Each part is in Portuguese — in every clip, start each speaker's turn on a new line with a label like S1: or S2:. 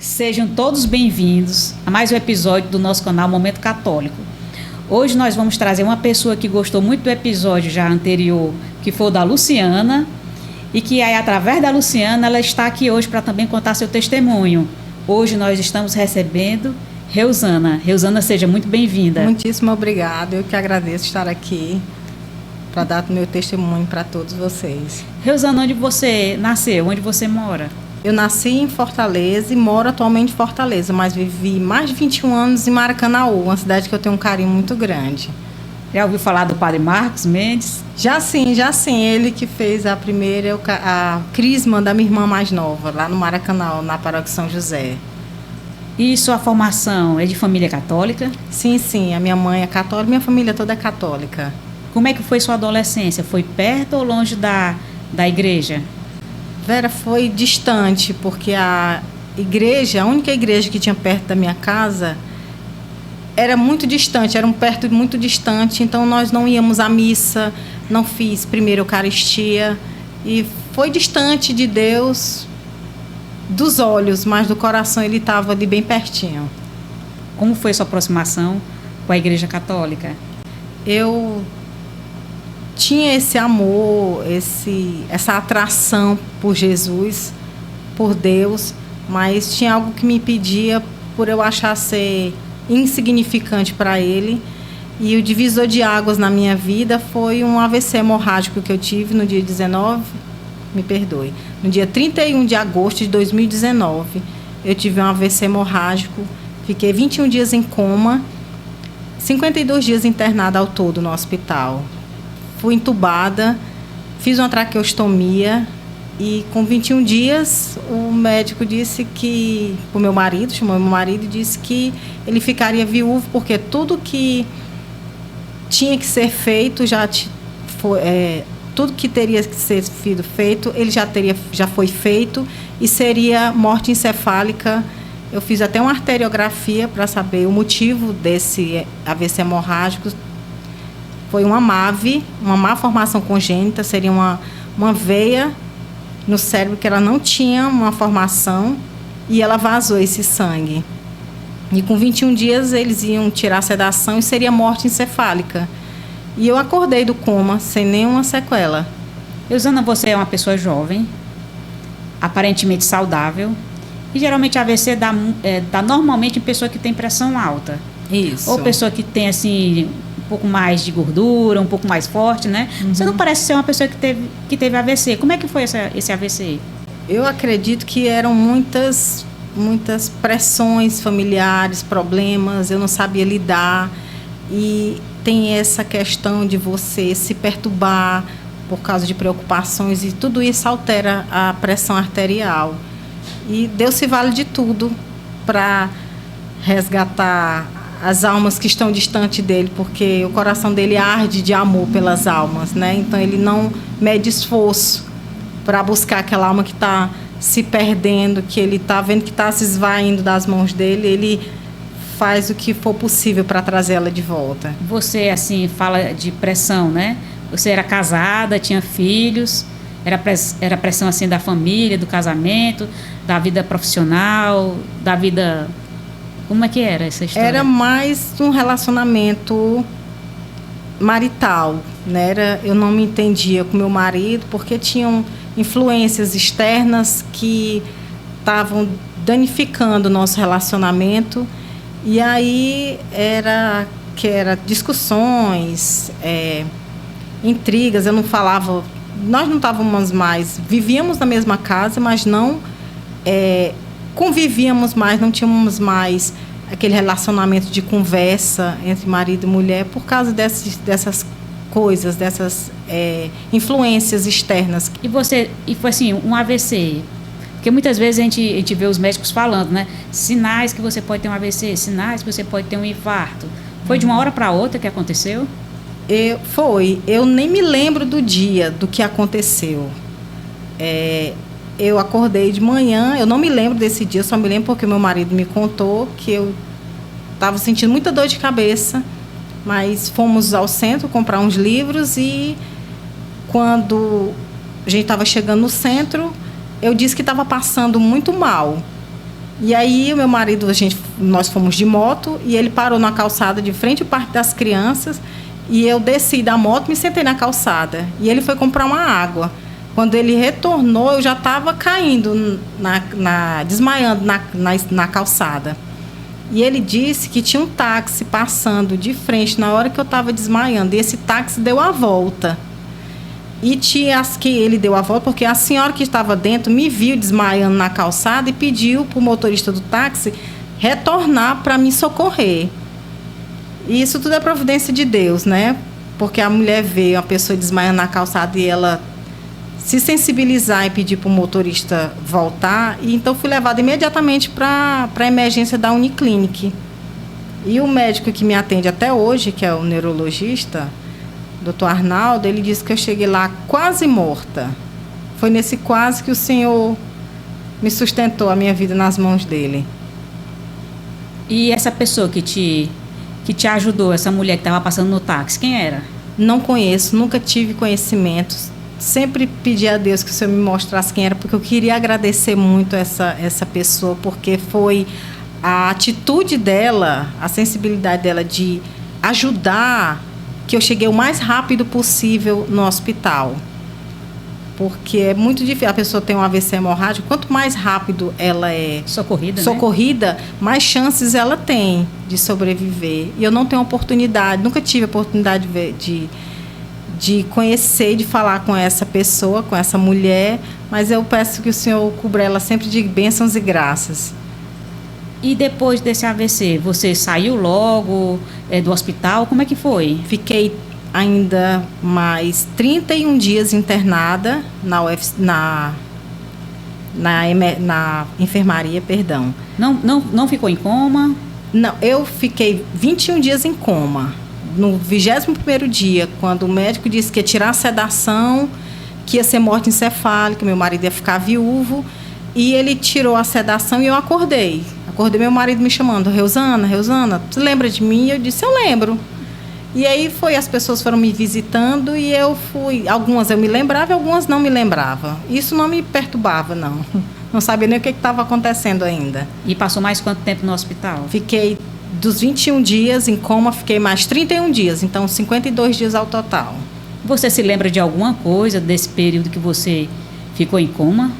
S1: Sejam todos bem-vindos a mais um episódio do nosso canal Momento Católico. Hoje nós vamos trazer uma pessoa que gostou muito do episódio já anterior, que foi o da Luciana, e que aí, através da Luciana, ela está aqui hoje para também contar seu testemunho. Hoje nós estamos recebendo Reusana. Reusana, seja muito bem-vinda.
S2: Muitíssimo obrigada, eu que agradeço estar aqui para dar o meu testemunho para todos vocês.
S1: Reusana, onde você nasceu? Onde você mora?
S2: Eu nasci em Fortaleza e moro atualmente em Fortaleza, mas vivi mais de 21 anos em Maracanaú, uma cidade que eu tenho um carinho muito grande.
S1: Já ouviu falar do Padre Marcos Mendes?
S2: Já sim, ele que fez a crisma da minha irmã mais nova, lá no Maracanaú, na paróquia São José.
S1: E sua formação é de família católica?
S2: Sim, a minha mãe é católica, minha família toda é católica.
S1: Como é que foi sua adolescência? Foi perto ou longe da igreja?
S2: Vera, foi distante, porque a única igreja que tinha perto da minha casa era muito distante, era perto muito distante, então nós não íamos à missa, não fiz primeira Eucaristia, e foi distante de Deus, dos olhos, mas do coração ele estava ali bem pertinho.
S1: Como foi sua aproximação com a Igreja Católica?
S2: Eu tinha esse amor, essa atração por Jesus, por Deus, mas tinha algo que me impedia por eu achar ser insignificante para Ele. E o divisor de águas na minha vida foi um AVC hemorrágico que eu tive no dia 31 de agosto de 2019. Eu tive um AVC hemorrágico, fiquei 21 dias em coma, 52 dias internada ao todo no hospital. Fui entubada, fiz uma traqueostomia e com 21 dias o médico disse que, chamou meu marido e disse que ele ficaria viúvo porque tudo que tinha que ser feito tudo que teria que ser feito, ele já foi feito e seria morte encefálica. Eu fiz até uma arteriografia para saber o motivo desse AVC hemorrágico. Foi uma MAVE, uma má formação congênita, seria uma veia no cérebro que ela não tinha uma formação e ela vazou esse sangue. E com 21 dias eles iam tirar a sedação e seria morte encefálica. E eu acordei do coma sem nenhuma sequela.
S1: Reusana, você é uma pessoa jovem, aparentemente saudável, e geralmente AVC dá normalmente em pessoa que tem pressão alta.
S2: Isso.
S1: Ou pessoa que tem assim um pouco mais de gordura, um pouco mais forte, né? Uhum. Você não parece ser uma pessoa que teve AVC. Como é que foi esse AVC?
S2: Eu acredito que eram muitas pressões familiares, problemas, eu não sabia lidar. E tem essa questão de você se perturbar por causa de preocupações e tudo isso altera a pressão arterial. E Deus se vale de tudo para resgatar as almas que estão distante dele, porque o coração dele arde de amor pelas almas, né? Então ele não mede esforço para buscar aquela alma que está se perdendo, que ele está vendo que está se esvaindo das mãos dele, ele faz o que for possível para trazê-la de volta.
S1: Você, assim, fala de pressão, né? Você era casada, tinha filhos, era pressão, assim, da família, do casamento, da vida profissional, da vida... Como é que era essa história?
S2: Era mais um relacionamento marital, né? Eu não me entendia com meu marido porque tinham influências externas que estavam danificando o nosso relacionamento. E aí era discussões, intrigas, eu não falava... Nós não estávamos mais... Vivíamos na mesma casa, mas não... convivíamos mais, não tínhamos mais aquele relacionamento de conversa entre marido e mulher por causa dessas coisas, dessas influências externas.
S1: E foi assim, um AVC, porque muitas vezes a gente vê os médicos falando, né? Sinais que você pode ter um AVC, sinais que você pode ter um infarto. Foi de uma hora para outra que aconteceu? Eu nem me lembro do dia do que aconteceu. Eu acordei de manhã, eu não me lembro desse dia, só me lembro porque meu marido me contou que eu estava sentindo muita dor de cabeça, mas fomos ao centro comprar uns livros e quando a gente estava chegando no centro, eu disse que estava passando muito mal.
S2: E aí o meu marido, nós fomos de moto e ele parou na calçada de frente ao Parque das Crianças e eu desci da moto e me sentei na calçada. E ele foi comprar uma água. Quando ele retornou, eu já estava caindo, desmaiando na calçada. E ele disse que tinha um táxi passando de frente na hora que eu estava desmaiando. E esse táxi deu a volta. E tinha as que ele deu a volta porque a senhora que estava dentro me viu desmaiando na calçada e pediu para o motorista do táxi retornar para me socorrer. E isso tudo é providência de Deus, né? Porque a mulher vê uma pessoa desmaiando na calçada e ela se sensibilizar e pedir para o motorista voltar. E então fui levada imediatamente para a emergência da Uniclinic. E o médico que me atende até hoje, que é o neurologista, Dr. Arnaldo, ele disse que eu cheguei lá quase morta. Foi nesse quase que o Senhor me sustentou a minha vida nas mãos dele.
S1: E essa pessoa que te ajudou, essa mulher que estava passando no táxi, quem era?
S2: Não conheço, nunca tive conhecimento. Sempre pedi a Deus que o Senhor me mostrasse quem era, porque eu queria agradecer muito essa pessoa, porque foi a atitude dela, a sensibilidade dela de ajudar, que eu cheguei o mais rápido possível no hospital. Porque é muito difícil, a pessoa tem um AVC hemorrágico, quanto mais rápido ela é socorrida, né? Mais chances ela tem de sobreviver. E eu não tenho oportunidade, nunca tive a oportunidade de conhecer, de falar com essa pessoa, com essa mulher, mas eu peço que o Senhor cubra ela sempre de bênçãos e graças.
S1: E depois desse AVC, você saiu logo do hospital? Como é que foi?
S2: Fiquei ainda mais 31 dias internada na enfermaria, perdão.
S1: Não ficou em coma?
S2: Não, eu fiquei 21 dias em coma. No 21º dia, quando o médico disse que ia tirar a sedação, que ia ser morte encefálica, meu marido ia ficar viúvo, e ele tirou a sedação e eu acordei. Acordei meu marido me chamando, Reusana, você lembra de mim? Eu disse, eu lembro. E aí as pessoas foram me visitando e eu fui, algumas eu me lembrava e algumas não me lembrava. Isso não me perturbava, não. Não sabia nem o que estava acontecendo ainda.
S1: E passou mais quanto tempo no hospital?
S2: Fiquei dos 21 dias em coma, fiquei mais 31 dias, então 52 dias ao total.
S1: Você se lembra de alguma coisa desse período que você ficou em coma?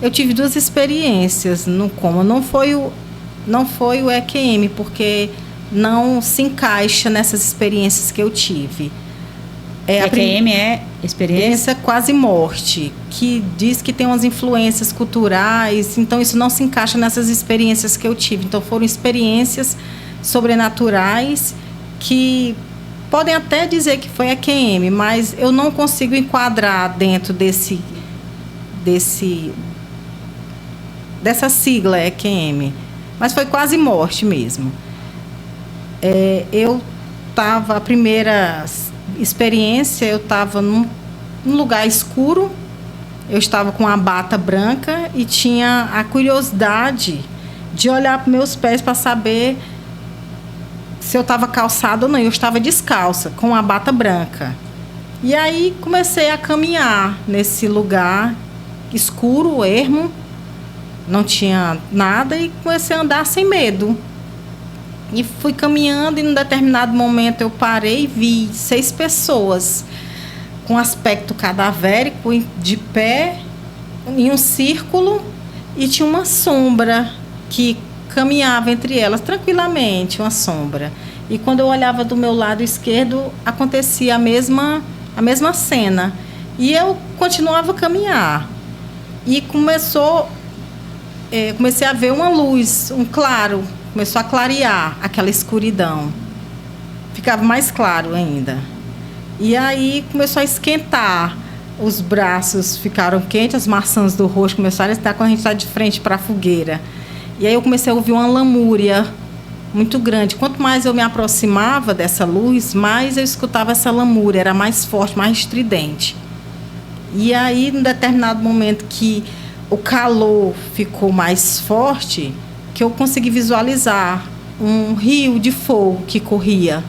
S2: Eu tive 2 experiências no coma. Não foi o EQM, porque não se encaixa nessas experiências que eu tive.
S1: EQM é experiência
S2: quase morte, que diz que tem umas influências culturais, então isso não se encaixa nessas experiências que eu tive. Então foram experiências sobrenaturais que podem até dizer que foi EQM, mas eu não consigo enquadrar dentro dessa sigla EQM. Mas foi quase morte mesmo. A primeira experiência, eu estava num lugar escuro, eu estava com a bata branca e tinha a curiosidade de olhar para meus pés para saber se eu estava calçada ou não. Eu estava descalça, com a bata branca. E aí comecei a caminhar nesse lugar escuro, ermo, não tinha nada, e comecei a andar sem medo. E fui caminhando e num determinado momento eu parei e vi 6 pessoas com aspecto cadavérico, de pé, em um círculo, e tinha uma sombra que caminhava entre elas tranquilamente, uma sombra. E quando eu olhava do meu lado esquerdo, acontecia a mesma cena. E eu continuava a caminhar. E comecei a ver uma luz, um claro, começou a clarear aquela escuridão. Ficava mais claro ainda. E aí começou a esquentar. Os braços ficaram quentes, as maçãs do rosto começaram a estar quando a gente está de frente para a fogueira. E aí eu comecei a ouvir uma lamúria muito grande. Quanto mais eu me aproximava dessa luz, mais eu escutava essa lamúria. Era mais forte, mais estridente. E aí, em determinado momento que o calor ficou mais forte, que eu consegui visualizar um rio de fogo que corria.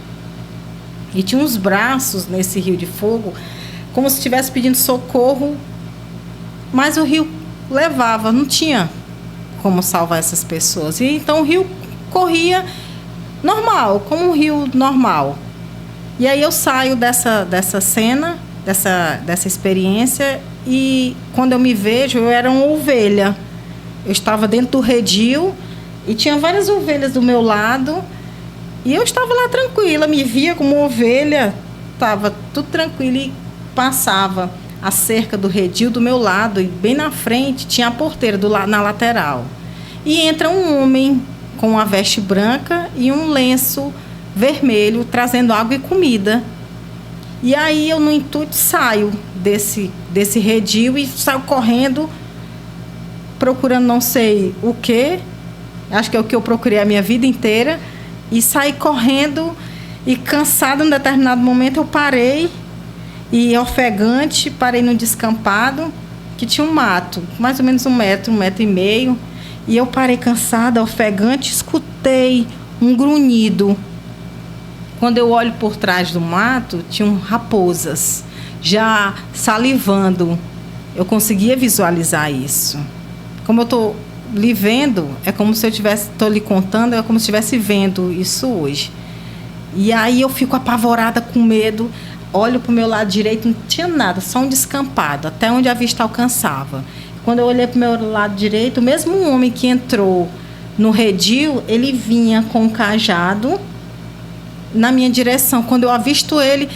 S2: E tinha uns braços nesse rio de fogo, como se estivesse pedindo socorro, mas o rio levava, não tinha como salvar essas pessoas. E então o rio corria normal, como um rio normal. E aí eu saio dessa cena, dessa experiência, e quando eu me vejo, eu era uma ovelha. Eu estava dentro do redil e tinha várias ovelhas do meu lado, e eu estava lá tranquila, me via como ovelha, estava tudo tranquilo, e passava a cerca do redil do meu lado, e bem na frente tinha a porteira na lateral. E entra um homem com uma veste branca e um lenço vermelho, trazendo água e comida. E aí eu, no intuito, saio desse redil e saio correndo, procurando não sei o quê. Acho que é o que eu procurei a minha vida inteira. E saí correndo e, cansada, em determinado momento, eu parei. E, ofegante, parei no descampado, que tinha um mato, mais ou menos 1 metro, 1,5 metro. E eu parei cansada, ofegante, escutei um grunhido. Quando eu olho por trás do mato, tinham raposas, já salivando. Eu conseguia visualizar isso. Como eu estou lhe vendo, é como se eu estou lhe contando, é como se eu estivesse vendo isso hoje. E aí eu fico apavorada, com medo, olho para o meu lado direito, não tinha nada, só um descampado, até onde a vista alcançava. Quando eu olhei para o meu lado direito, o mesmo homem que entrou no redil, ele vinha com um cajado na minha direção. Quando eu avisto ele,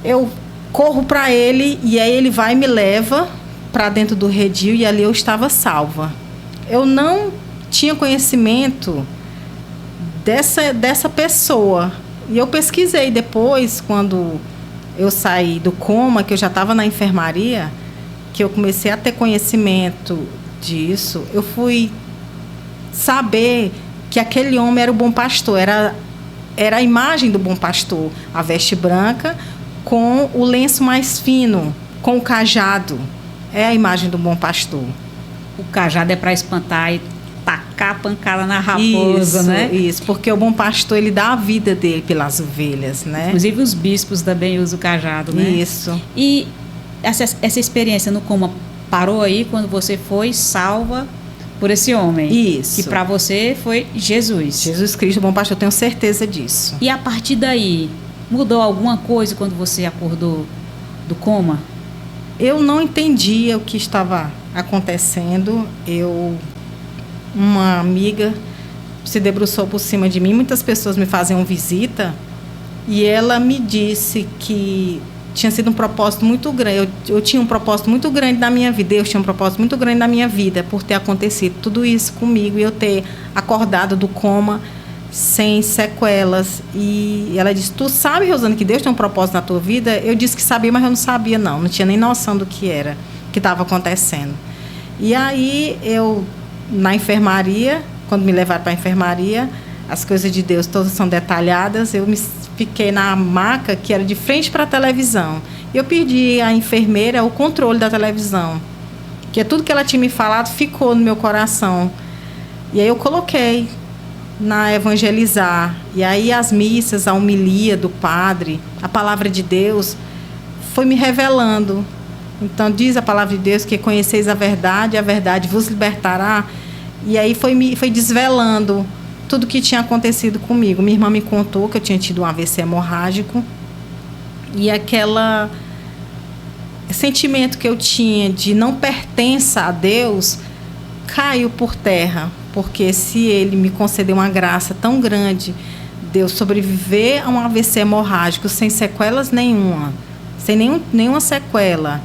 S2: eu corro para ele, e aí ele vai e me leva para dentro do redil, e ali eu estava salva. Eu não tinha conhecimento dessa pessoa. E eu pesquisei depois, quando eu saí do coma, que eu já estava na enfermaria, que eu comecei a ter conhecimento disso, eu fui saber que aquele homem era o bom pastor, era a imagem do bom pastor, a veste branca com o lenço mais fino, com o cajado. É a imagem do bom pastor.
S1: O cajado é para espantar e tacar a pancada na raposa,
S2: isso,
S1: né?
S2: Isso, porque o bom pastor, ele dá a vida dele pelas ovelhas, né?
S1: Inclusive os bispos também usam o cajado, né?
S2: Isso.
S1: E essa experiência no coma parou aí quando você foi salva por esse homem?
S2: Isso.
S1: Que para você foi Jesus.
S2: Jesus Cristo, o bom pastor, eu tenho certeza disso.
S1: E a partir daí, mudou alguma coisa quando você acordou do coma?
S2: Eu não entendia o que estava acontecendo. Uma amiga se debruçou por cima de mim. Muitas pessoas me faziam visita, e ela me disse que tinha sido um propósito muito grande. Eu tinha um propósito muito grande na minha vida. Deus tinha um propósito muito grande na minha vida por ter acontecido tudo isso comigo, e eu ter acordado do coma sem sequelas. E ela disse: tu sabe, Rosana, que Deus tem um propósito na tua vida? Eu disse que sabia, mas eu não sabia, não tinha nem noção do que era, que estava acontecendo. E aí eu, na enfermaria, quando me levaram para a enfermaria, as coisas de Deus todas são detalhadas. Eu fiquei na maca que era de frente para a televisão. E eu pedi à enfermeira o controle da televisão, porque tudo que ela tinha me falado ficou no meu coração. E aí eu coloquei na evangelizar. E aí as missas, a homilia do padre, a palavra de Deus foi me revelando. Então diz a palavra de Deus que conheceis a verdade vos libertará. E aí foi desvelando tudo que tinha acontecido comigo. Minha irmã me contou que eu tinha tido um AVC hemorrágico, e aquele sentimento que eu tinha de não pertença a Deus caiu por terra. Porque se Ele me concedeu uma graça tão grande de eu sobreviver a um AVC hemorrágico sem sequelas nenhuma, sem nenhuma sequela,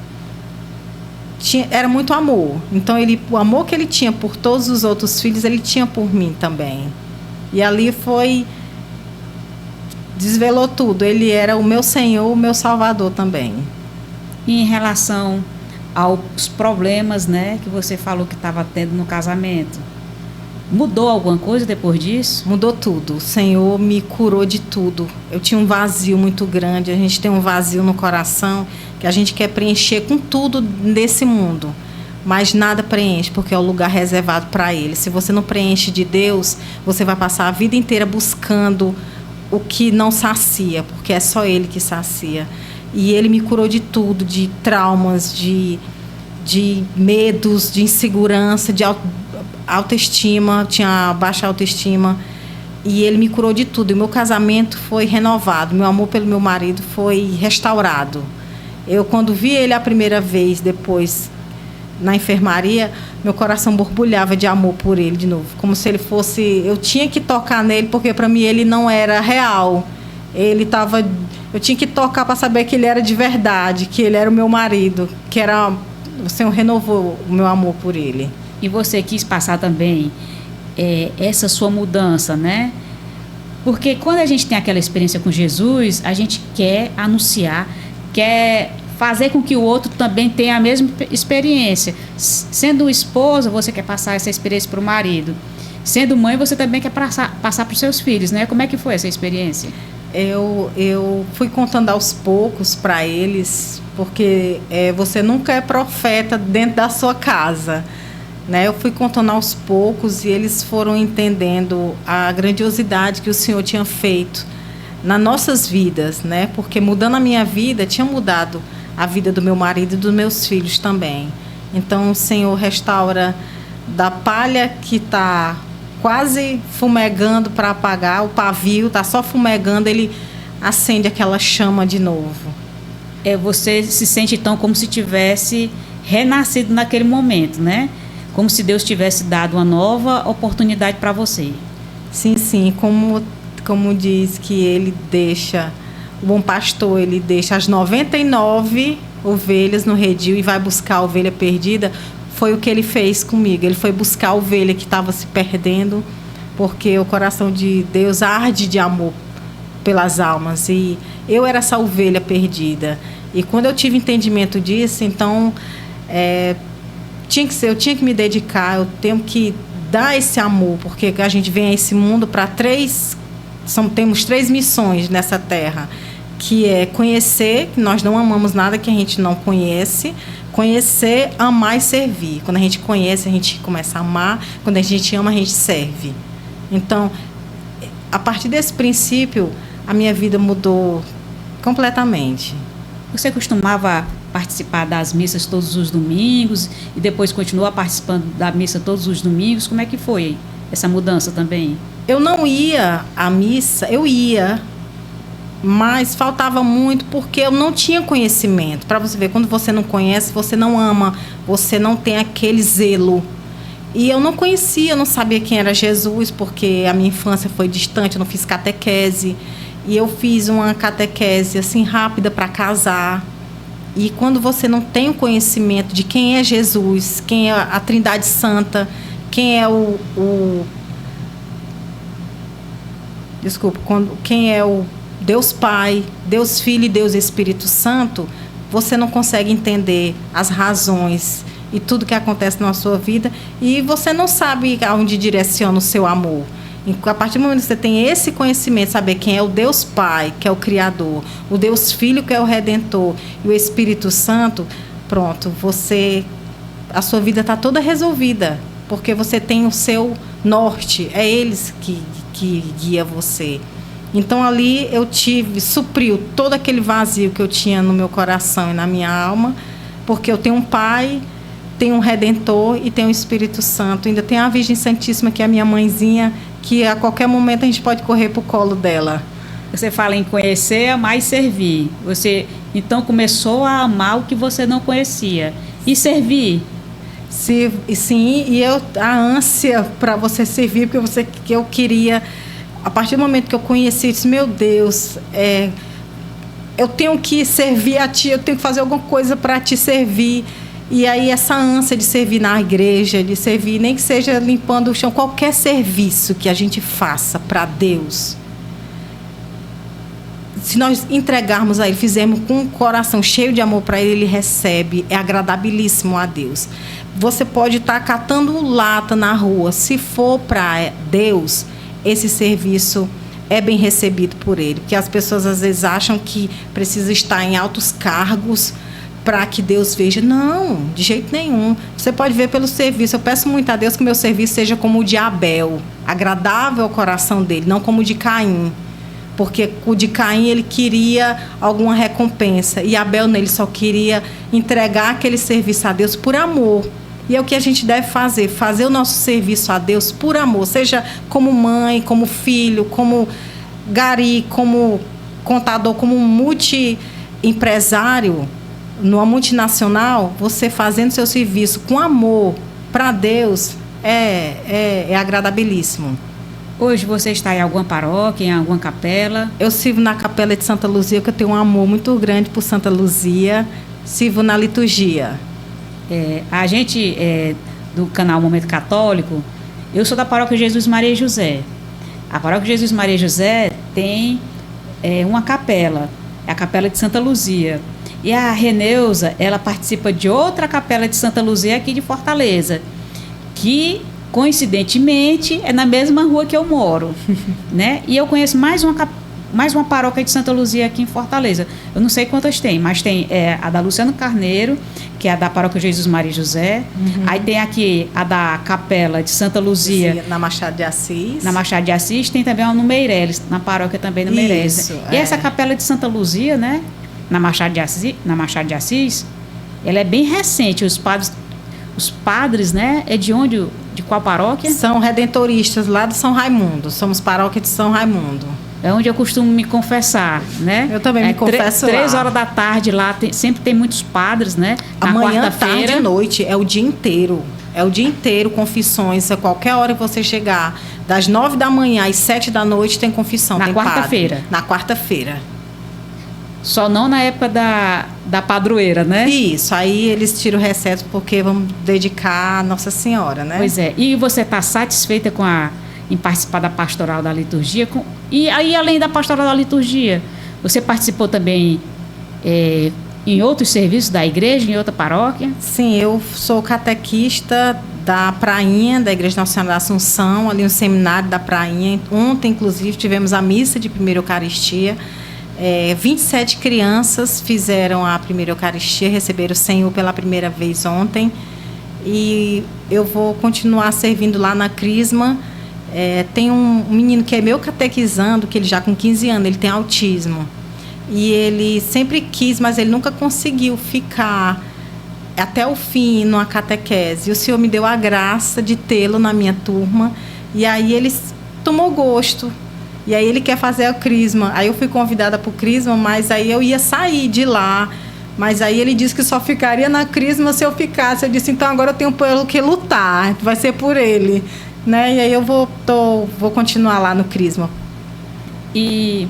S2: era muito amor. Então o amor que Ele tinha por todos os outros filhos, Ele tinha por mim também. E ali desvelou tudo. Ele era o meu Senhor, o meu Salvador também.
S1: E em relação aos problemas, né, que você falou que estava tendo no casamento, mudou alguma coisa depois disso?
S2: Mudou tudo. O Senhor me curou de tudo. Eu tinha um vazio muito grande. A gente tem um vazio no coração que a gente quer preencher com tudo desse mundo, mas nada preenche, porque é o lugar reservado para Ele. Se você não preenche de Deus, você vai passar a vida inteira buscando o que não sacia, porque é só Ele que sacia. E Ele me curou de tudo, de traumas, de medos, de insegurança, de autoestima, tinha baixa autoestima, e ele me curou de tudo. E meu casamento foi renovado, meu amor pelo meu marido foi restaurado. Eu, quando vi ele a primeira vez, depois na enfermaria, meu coração borbulhava de amor por ele de novo, como se ele fosse, eu tinha que tocar nele, porque para mim ele não era real. Eu tinha que tocar para saber que ele era de verdade, que ele era o meu marido, que era, o Senhor renovou o meu amor por ele.
S1: E você quis passar também essa sua mudança, né? Porque quando a gente tem aquela experiência com Jesus, a gente quer anunciar, quer fazer com que o outro também tenha a mesma experiência. Sendo esposa, você quer passar essa experiência para o marido. Sendo mãe, você também quer passar para os seus filhos, né? Como é que foi essa experiência?
S2: Eu fui contando aos poucos para eles, porque você nunca é profeta dentro da sua casa, né? Eu fui contando aos poucos e eles foram entendendo a grandiosidade que o Senhor tinha feito nas nossas vidas, né? Porque mudando a minha vida, tinha mudado a vida do meu marido e dos meus filhos também. Então o Senhor restaura da palha que está quase fumegando para apagar, o pavio está só fumegando, ele acende aquela chama de novo.
S1: Você se sente então como se tivesse renascido naquele momento, né? Como se Deus tivesse dado uma nova oportunidade para você.
S2: Sim, sim, como diz que ele deixa, o bom pastor, ele deixa as 99 ovelhas no redil e vai buscar a ovelha perdida. Foi o que ele fez comigo. Ele foi buscar a ovelha que estava se perdendo, porque o coração de Deus arde de amor pelas almas. E eu era essa ovelha perdida. E quando eu tive entendimento disso, então eu tinha que me dedicar, eu tenho que dar esse amor, porque a gente vem a esse mundo para temos 3 missões nessa terra, que é conhecer, que nós não amamos nada que a gente não conhece. Conhecer, amar e servir. Quando a gente conhece, a gente começa a amar. Quando a gente ama, a gente serve. Então, a partir desse princípio, a minha vida mudou completamente.
S1: Você costumava participar das missas todos os domingos e depois continua participando da missa todos os domingos? Como é que foi essa mudança também?
S2: Eu não ia à missa, eu ia, mas faltava muito porque eu não tinha conhecimento. Para você ver, quando você não conhece, você não ama, você não tem aquele zelo. E eu não conhecia, eu não sabia quem era Jesus, porque a minha infância foi distante, eu não fiz catequese. E eu fiz uma catequese assim rápida para casar. E quando você não tem o conhecimento de quem é Jesus, quem é a Trindade Santa, quem é quem é o Deus Pai, Deus Filho e Deus Espírito Santo, você não consegue entender as razões e tudo que acontece na sua vida, e você não sabe aonde direciona o seu amor. E a partir do momento que você tem esse conhecimento, saber quem é o Deus Pai, que é o Criador, o Deus Filho, que é o Redentor, e o Espírito Santo, pronto, a sua vida está toda resolvida, porque você tem o seu norte, é eles que guia você. Então ali supriu todo aquele vazio que eu tinha no meu coração e na minha alma, porque eu tenho um Pai, tenho um Redentor e tenho o Espírito Santo. Ainda tem a Virgem Santíssima, que é a minha mãezinha, que a qualquer momento a gente pode correr para o colo dela.
S1: Você fala em conhecer, amar e servir. Você então começou a amar o que você não conhecia. E servir?
S2: Sim, e a ânsia para você servir, porque eu queria... A partir do momento que eu conheci, eu disse, meu Deus, eu tenho que servir a Ti, eu tenho que fazer alguma coisa para Te servir. E aí essa ânsia de servir na igreja, de servir, nem que seja limpando o chão, qualquer serviço que a gente faça para Deus, se nós entregarmos a Ele, fizermos com um coração cheio de amor para Ele, Ele recebe, é agradabilíssimo a Deus. Você pode estar catando lata na rua, se for para Deus, esse serviço é bem recebido por Ele, porque as pessoas às vezes acham que precisa estar em altos cargos para que Deus veja. Não, de jeito nenhum. Você pode ver pelo serviço. Eu peço muito a Deus que o meu serviço seja como o de Abel, agradável ao coração dele, não como o de Caim. Porque o de Caim, ele queria alguma recompensa, e Abel nele só queria entregar aquele serviço a Deus por amor. E é o que a gente deve fazer, fazer o nosso serviço a Deus por amor, seja como mãe, como filho, como gari, como contador, como multi-empresário, numa multinacional, você fazendo seu serviço com amor para Deus é agradabilíssimo.
S1: Hoje você está em alguma paróquia, em alguma capela?
S2: Eu sirvo na capela de Santa Luzia, que eu tenho um amor muito grande por Santa Luzia, sirvo na liturgia.
S1: A gente do canal Momento Católico, eu sou da paróquia Jesus Maria e José. A paróquia Jesus Maria e José tem uma capela, é a capela de Santa Luzia. E a Reneuza, ela participa de outra capela de Santa Luzia aqui de Fortaleza, que coincidentemente é na mesma rua que eu moro, né? E eu conheço mais uma paróquia de Santa Luzia aqui em Fortaleza. Eu não sei quantas tem, mas tem a da Luciano Carneiro, que é a da paróquia Jesus Maria e José. Aí tem aqui a da capela de Santa Luzia.
S2: Na Machado de Assis.
S1: Na Machado de Assis. Tem também uma no Meireles, na paróquia também no Meireles. E essa capela de Santa Luzia, né? Na Machado de Assis, ela é bem recente. Os padres, né? É de onde? De qual paróquia?
S2: São redentoristas lá de São Raimundo. Somos paróquia de São Raimundo.
S1: É onde eu costumo me confessar, né?
S2: Eu também me confesso lá.
S1: 3 horas da tarde lá, sempre tem muitos padres, né? Na
S2: Amanhã,
S1: quarta-feira.
S2: tarde e noite, é o dia inteiro. É o dia inteiro, confissões. A qualquer hora que você chegar, das 9 da manhã às 7 da noite, tem confissão.
S1: Na quarta-feira?
S2: Na quarta-feira.
S1: Só não na época da padroeira, né?
S2: Isso, aí eles tiram o recesso porque vamos dedicar a Nossa Senhora, né?
S1: Pois é. E você está satisfeita em participar da pastoral da liturgia? E aí, além da pastoral da liturgia, você participou também em outros serviços da igreja, em outra paróquia?
S2: Sim, eu sou catequista da Prainha, da Igreja Nossa Senhora da Assunção, ali no seminário da Prainha. Ontem, inclusive, tivemos a missa de primeira Eucaristia. 27 crianças fizeram a primeira Eucaristia, receberam o Senhor pela primeira vez ontem. E eu vou continuar servindo lá na Crisma. Tem um menino que é meu catequizando, que ele já com 15 anos, ele tem autismo. E ele sempre quis, mas ele nunca conseguiu ficar até o fim numa catequese. E o Senhor me deu a graça de tê-lo na minha turma. E aí ele tomou gosto. E aí ele quer fazer a Crisma. Aí eu fui convidada para o Crisma, mas aí eu ia sair de lá. Mas aí ele disse que só ficaria na Crisma se eu ficasse. Eu disse, então agora eu tenho pelo que lutar. Vai ser por ele. Né? E aí eu vou continuar lá no Crisma.
S1: E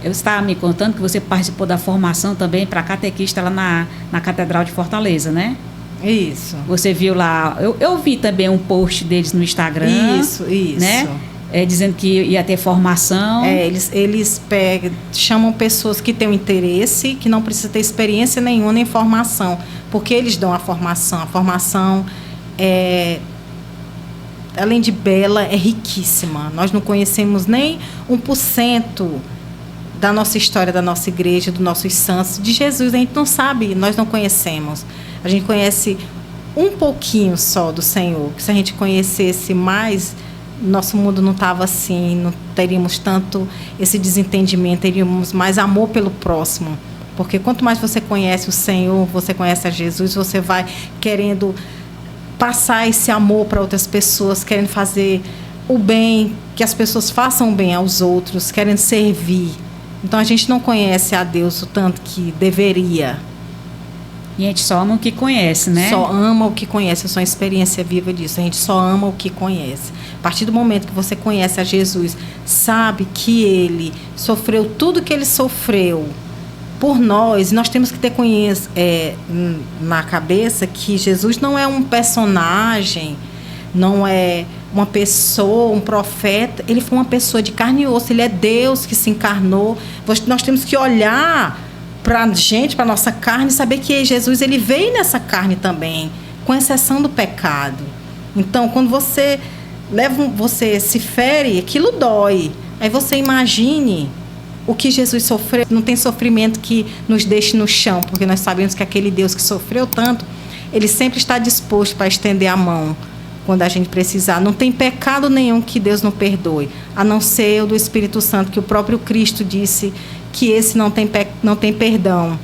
S1: eu estava me contando que você participou da formação também para catequista lá na Catedral de Fortaleza, né?
S2: Isso.
S1: Você viu lá... Eu vi também um post deles no Instagram.
S2: Isso.
S1: Né? Dizendo que ia ter formação.
S2: Eles chamam pessoas que têm um interesse, que não precisa ter experiência nenhuma nem formação, porque eles dão a formação. A formação além de bela, é riquíssima. Nós não conhecemos nem 1% da nossa história, da nossa igreja, dos nossos santos. De Jesus a gente não sabe, nós não conhecemos. A gente conhece um pouquinho só do Senhor. Se a gente conhecesse mais, nosso mundo não estava assim, não teríamos tanto esse desentendimento, teríamos mais amor pelo próximo. Porque quanto mais você conhece o Senhor, você conhece a Jesus, você vai querendo passar esse amor para outras pessoas, querendo fazer o bem, que as pessoas façam o bem aos outros, querendo servir. Então a gente não conhece a Deus o tanto que deveria.
S1: E a gente só ama o que conhece, né?
S2: Só ama o que conhece, eu sou uma experiência viva disso. A gente só ama o que conhece. A partir do momento que você conhece a Jesus, sabe que Ele sofreu tudo que Ele sofreu por nós, nós temos que ter na cabeça que Jesus não é um personagem, não é uma pessoa, um profeta. Ele foi uma pessoa de carne e osso, Ele é Deus que se encarnou. Nós temos que olhar para a gente, para a nossa carne, e saber que Jesus, Ele veio nessa carne também, com exceção do pecado. Então, quando você se fere, aquilo dói. Aí você imagine o que Jesus sofreu. Não tem sofrimento que nos deixe no chão, porque nós sabemos que aquele Deus que sofreu tanto, Ele sempre está disposto para estender a mão quando a gente precisar. Não tem pecado nenhum que Deus não perdoe, a não ser o do Espírito Santo, que o próprio Cristo disse que esse não tem perdão.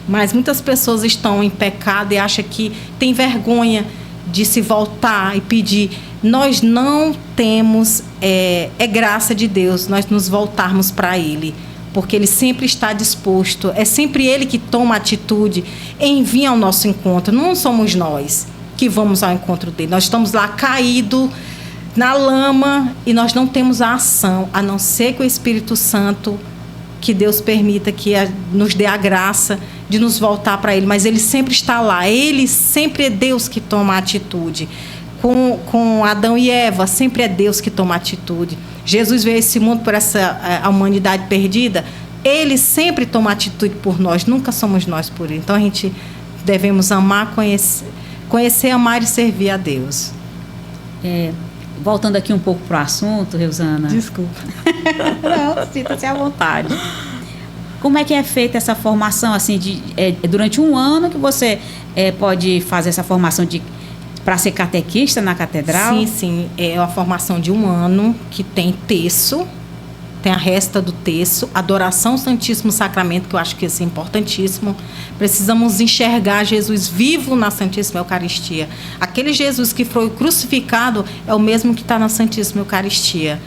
S2: Mas muitas pessoas estão em pecado e acham que tem vergonha de se voltar e pedir. Nós não temos, é graça de Deus nós nos voltarmos para Ele, porque Ele sempre está disposto, é sempre Ele que toma atitude em vir ao nosso encontro, não somos nós que vamos ao encontro dele. Nós estamos lá caídos na lama e nós não temos a ação, a não ser que o Espírito Santo, que Deus permita que nos dê a graça de nos voltar para Ele, mas Ele sempre está lá, Ele sempre é Deus que toma a atitude. Com Adão e Eva, sempre é Deus que toma a atitude. Jesus veio a esse mundo por a humanidade perdida, Ele sempre toma atitude por nós, nunca somos nós por Ele. Então a gente devemos amar, conhecer, amar e servir a Deus.
S1: Voltando aqui um pouco para o assunto, Reusana.
S2: Desculpa.
S1: Não, sinta-se à vontade. Como é que é feita essa formação? Assim, durante um ano que você pode fazer essa formação para ser catequista na catedral?
S2: Sim. É uma formação de um ano que tem terço, tem a resta do terço, adoração ao Santíssimo Sacramento, que eu acho que isso é importantíssimo. Precisamos enxergar Jesus vivo na Santíssima Eucaristia. Aquele Jesus que foi crucificado é o mesmo que está na Santíssima Eucaristia.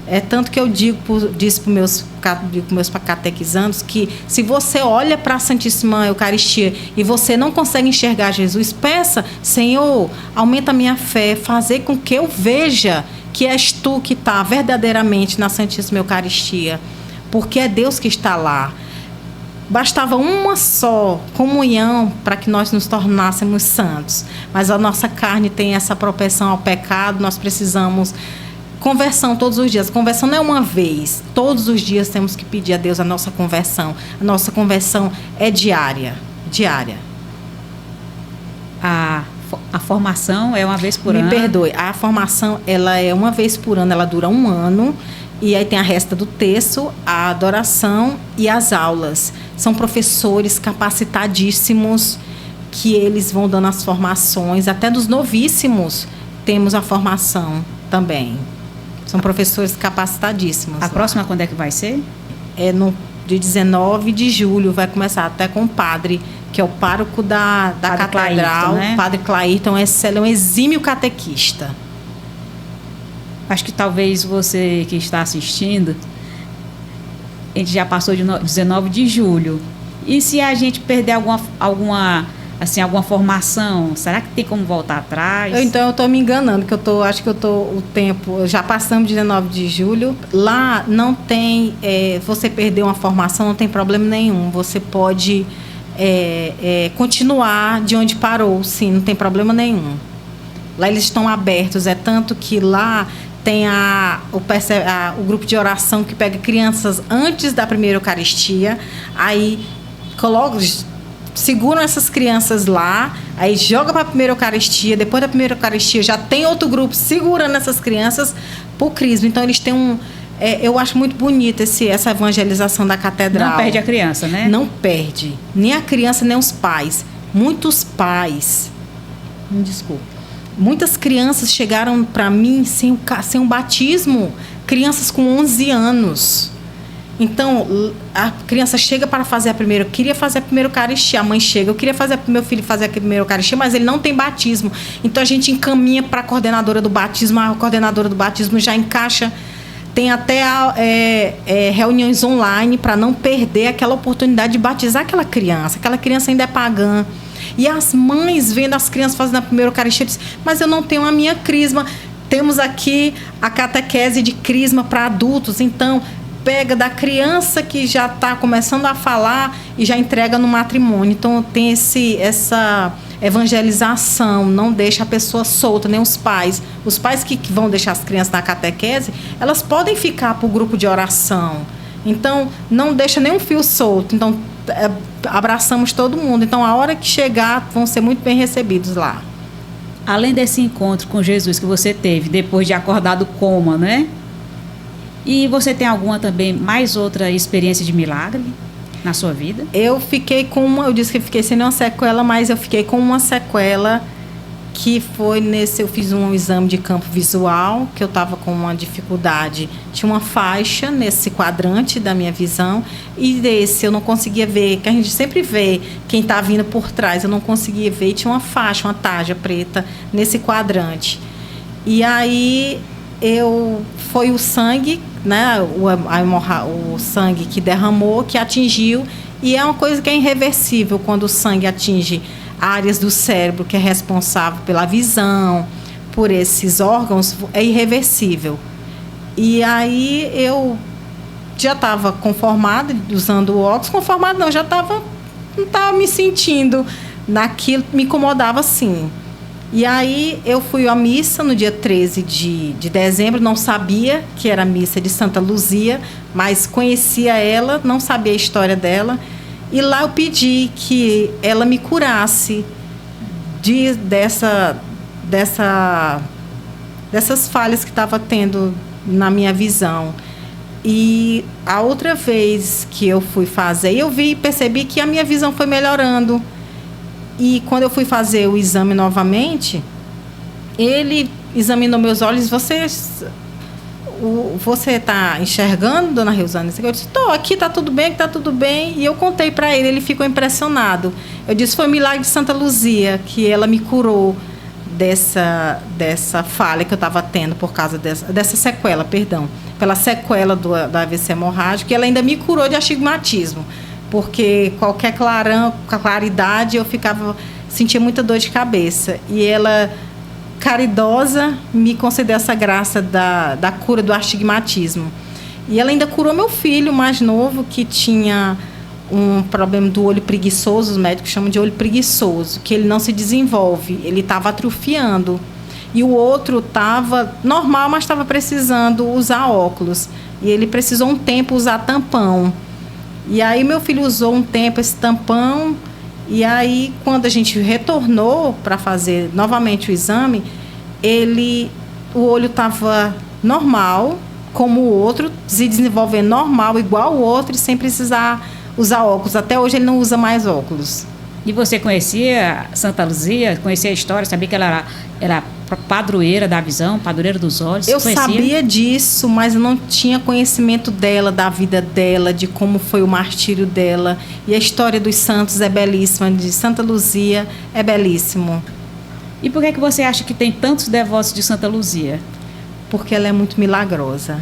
S2: É tanto que eu disse para os meus catequizandos que se você olha para a Santíssima Eucaristia e você não consegue enxergar Jesus, peça: Senhor, aumenta a minha fé, fazer com que eu veja que és tu que está verdadeiramente na Santíssima Eucaristia, porque é Deus que está lá. Bastava uma só comunhão para que nós nos tornássemos santos, mas a nossa carne tem essa propensão ao pecado, nós precisamos conversão todos os dias. Conversão não é uma vez, todos os dias temos que pedir a Deus a nossa conversão. A nossa conversão é diária.
S1: A formação é uma vez por ano?
S2: Me perdoe, a formação ela é uma vez por ano, ela dura um ano, e aí tem a resta do terço, a adoração e as aulas. São professores capacitadíssimos que eles vão dando as formações, até dos novíssimos temos a formação também. São professores capacitadíssimos.
S1: A próxima quando é que vai ser?
S2: É no dia 19 de julho, vai começar até com o padre, que é o pároco da catedral,
S1: né?
S2: Padre Clairton, ele é um exímio catequista.
S1: Acho que talvez você que está assistindo, a gente já passou de 19 de julho. E se a gente perder alguma formação, será que tem como voltar atrás?
S2: Então eu estou me enganando, que o tempo, já passamos de 19 de julho, lá não tem, você perder uma formação, não tem problema nenhum, você pode continuar de onde parou, sim, não tem problema nenhum. Lá eles estão abertos, é tanto que lá tem o grupo de oração que pega crianças antes da primeira Eucaristia, aí seguram essas crianças lá, aí joga para a primeira Eucaristia, depois da primeira Eucaristia já tem outro grupo segurando essas crianças para o Crisma. Então eles têm eu acho muito bonita essa evangelização da catedral.
S1: Não perde a criança, né?
S2: Não perde, nem a criança nem os pais. Muitos pais, muitas crianças chegaram para mim sem um batismo, crianças com 11 anos. Então, a criança chega para fazer a primeira, queria fazer a primeira Eucaristia, a mãe chega, eu queria fazer meu filho fazer a primeira Eucaristia, mas ele não tem batismo. Então, a gente encaminha para a coordenadora do batismo, a coordenadora do batismo já encaixa, tem até reuniões online para não perder aquela oportunidade de batizar aquela criança ainda é pagã. E as mães vendo as crianças fazendo a primeira Eucaristia, dizem: mas eu não tenho a minha crisma. Temos aqui a catequese de crisma para adultos, então pega da criança que já está começando a falar e já entrega no matrimônio. Então tem essa evangelização, não deixa a pessoa solta, nem os pais. Os pais que vão deixar as crianças na catequese, elas podem ficar para o grupo de oração. Então não deixa nenhum fio solto. Então abraçamos todo mundo. Então a hora que chegar vão ser muito bem recebidos lá.
S1: Além desse encontro com Jesus que você teve depois de acordar do coma, né? E você tem mais outra experiência de milagre na sua vida?
S2: Eu disse que fiquei sem nenhuma sequela, mas eu fiquei com uma sequela que foi eu fiz um exame de campo visual, que eu estava com uma dificuldade. Tinha uma faixa nesse quadrante da minha visão, e desse eu não conseguia ver, que a gente sempre vê quem está vindo por trás, eu não conseguia ver, e tinha uma faixa, uma tarja preta nesse quadrante. E aí foi o sangue, né, o sangue que derramou, que atingiu, e é uma coisa que é irreversível quando o sangue atinge áreas do cérebro que é responsável pela visão, por esses órgãos, é irreversível. E aí eu já estava conformada, usando o óculos, conformada não, não estava me sentindo naquilo, me incomodava sim. E aí eu fui à missa no dia 13 de dezembro, não sabia que era a missa de Santa Luzia, mas conhecia ela, não sabia a história dela. E lá eu pedi que ela me curasse dessas falhas que estava tendo na minha visão. E a outra vez que eu fui fazer, eu percebi que a minha visão foi melhorando. E quando eu fui fazer o exame novamente, ele examinou meus olhos. Você está enxergando, dona Reusane? Eu disse, estou, aqui está tudo bem, aqui está tudo bem. E eu contei para ele ficou impressionado. Eu disse, foi o milagre de Santa Luzia, que ela me curou dessa falha que eu estava tendo por causa dessa sequela, pela sequela da AVC hemorrágico, e ela ainda me curou de astigmatismo, porque qualquer claridade eu sentia muita dor de cabeça. E ela, caridosa, me concedeu essa graça da cura do astigmatismo. E ela ainda curou meu filho mais novo, que tinha um problema do olho preguiçoso, os médicos chamam de olho preguiçoso, que ele não se desenvolve, ele estava atrofiando. E o outro estava normal, mas estava precisando usar óculos. E ele precisou um tempo usar tampão. E aí meu filho usou um tempo esse tampão. E aí, quando a gente retornou para fazer novamente o exame, o olho estava normal, como o outro, se desenvolvendo normal, igual o outro, sem precisar usar óculos. Até hoje ele não usa mais óculos.
S1: E você conhecia Santa Luzia? Conhecia a história? Sabia que ela era padroeira da visão, padroeira dos olhos?
S2: Eu sabia disso, mas eu não tinha conhecimento dela, da vida dela, de como foi o martírio dela. E a história dos santos é belíssima, de Santa Luzia é belíssimo.
S1: E por que você acha que tem tantos devotos de Santa Luzia?
S2: Porque ela é muito milagrosa.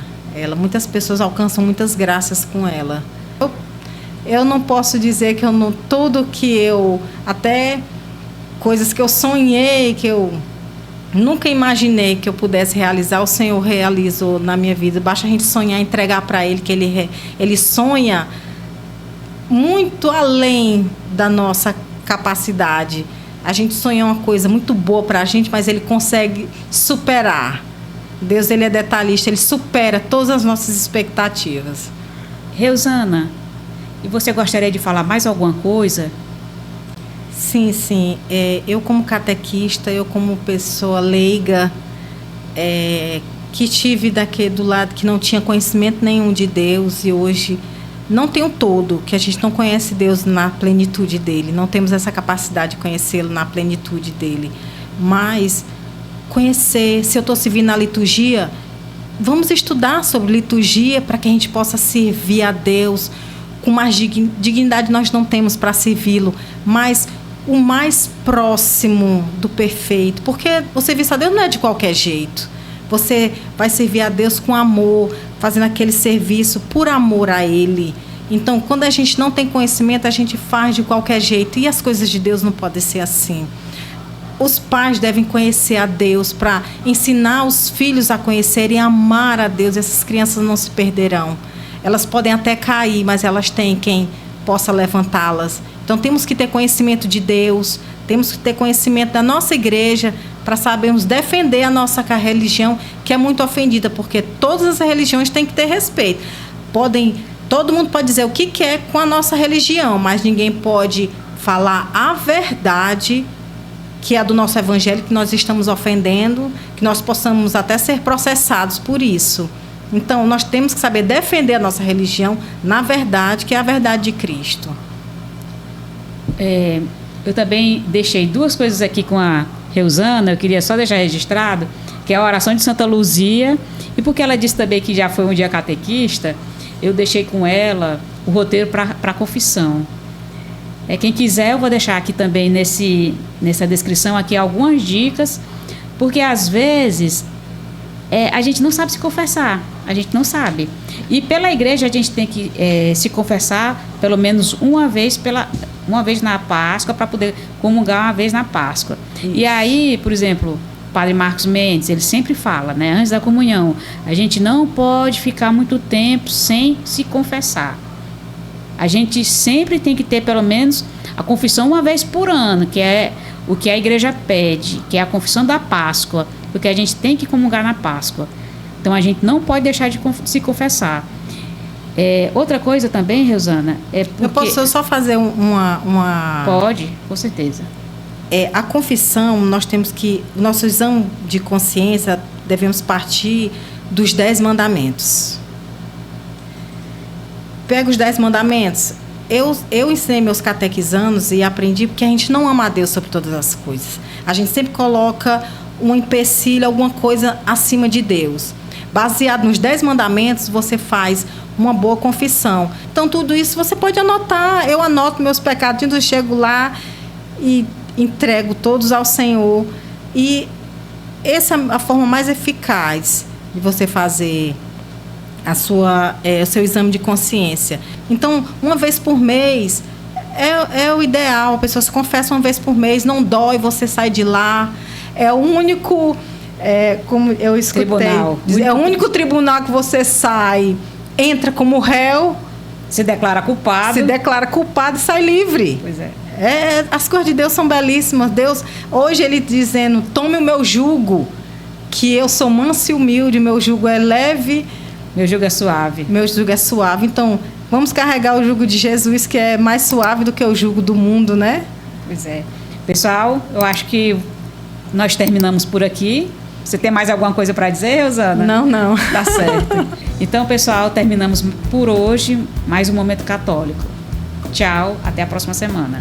S2: Muitas pessoas alcançam muitas graças com ela. Eu não posso dizer que tudo que até coisas que eu sonhei, que eu nunca imaginei que eu pudesse realizar, o Senhor realizou na minha vida. Basta a gente sonhar, entregar para Ele, que Ele sonha muito além da nossa capacidade. A gente sonha uma coisa muito boa para a gente, mas Ele consegue superar. Deus, Ele é detalhista, Ele supera todas as nossas expectativas.
S1: Reusana, e você gostaria de falar mais alguma coisa?
S2: Sim. Eu como catequista, eu como pessoa leiga, que tive do lado que não tinha conhecimento nenhum de Deus, e hoje não tenho todo, que a gente não conhece Deus na plenitude dele, não temos essa capacidade de conhecê-lo na plenitude dele. Mas conhecer, se eu estou servindo na liturgia, vamos estudar sobre liturgia para que a gente possa servir a Deus com mais dignidade. Nós não temos para servi-lo, mas o mais próximo do perfeito, porque o serviço a Deus não é de qualquer jeito. Você vai servir a Deus com amor, fazendo aquele serviço por amor a Ele. Então, quando a gente não tem conhecimento, a gente faz de qualquer jeito, e as coisas de Deus não podem ser assim. Os pais devem conhecer a Deus para ensinar os filhos a conhecerem e amar a Deus. Essas crianças não se perderão. Elas podem até cair, mas elas têm quem possa levantá-las. Então, temos que ter conhecimento de Deus, temos que ter conhecimento da nossa igreja para sabermos defender a nossa religião, que é muito ofendida, porque todas as religiões têm que ter respeito. Todo mundo pode dizer o que quer com a nossa religião, mas ninguém pode falar a verdade, que é a do nosso evangelho, que nós estamos ofendendo, que nós possamos até ser processados por isso. Então, nós temos que saber defender a nossa religião na verdade, que é a verdade de Cristo.
S1: Eu também deixei duas coisas aqui com a Reusana, eu queria só deixar registrado que é a oração de Santa Luzia, e porque ela disse também que já foi um dia catequista, eu deixei com ela o roteiro para a confissão. Quem quiser, eu vou deixar aqui também nessa descrição aqui algumas dicas, porque às vezes a gente não sabe se confessar, a gente não sabe. E pela igreja a gente tem que se confessar pelo menos uma vez na Páscoa, para poder comungar uma vez na Páscoa. Isso. E aí, por exemplo, o Padre Marcos Mendes, ele sempre fala, né, antes da comunhão, a gente não pode ficar muito tempo sem se confessar. A gente sempre tem que ter pelo menos a confissão uma vez por ano, que é o que a igreja pede, que é a confissão da Páscoa, porque a gente tem que comungar na Páscoa. Então a gente não pode deixar de se confessar. Outra coisa também, Reusana, porque...
S2: Eu posso só fazer uma...
S1: Pode, com certeza.
S2: A confissão, nós temos que... Nosso exame de consciência, devemos partir dos 10 mandamentos. Pega os 10 mandamentos. Eu ensinei meus catequizandos e aprendi porque a gente não ama a Deus sobre todas as coisas. A gente sempre coloca um empecilho, alguma coisa acima de Deus. Baseado nos 10 mandamentos, você faz uma boa confissão. Então, tudo isso você pode anotar. Eu anoto meus pecados, eu chego lá e entrego todos ao Senhor. E essa é a forma mais eficaz de você fazer o seu exame de consciência. Então, uma vez por mês é o ideal. A pessoa se confessa uma vez por mês, não dói, você sai de lá. É o único, como eu escutei, é o único tribunal que você sai, entra como réu,
S1: se declara culpado
S2: e sai livre.
S1: Pois é.
S2: As coisas de Deus são belíssimas. Deus, hoje ele dizendo, tome o meu jugo, que eu sou manso e humilde, meu jugo é leve.
S1: Meu jugo é suave.
S2: Meu jugo é suave. Então, vamos carregar o jugo de Jesus, que é mais suave do que o jugo do mundo, né?
S1: Pois é. Pessoal, eu acho que nós terminamos por aqui. Você tem mais alguma coisa para dizer, Reusana?
S2: Não.
S1: Tá certo. Então, pessoal, terminamos por hoje mais um Momento Católico. Tchau, até a próxima semana.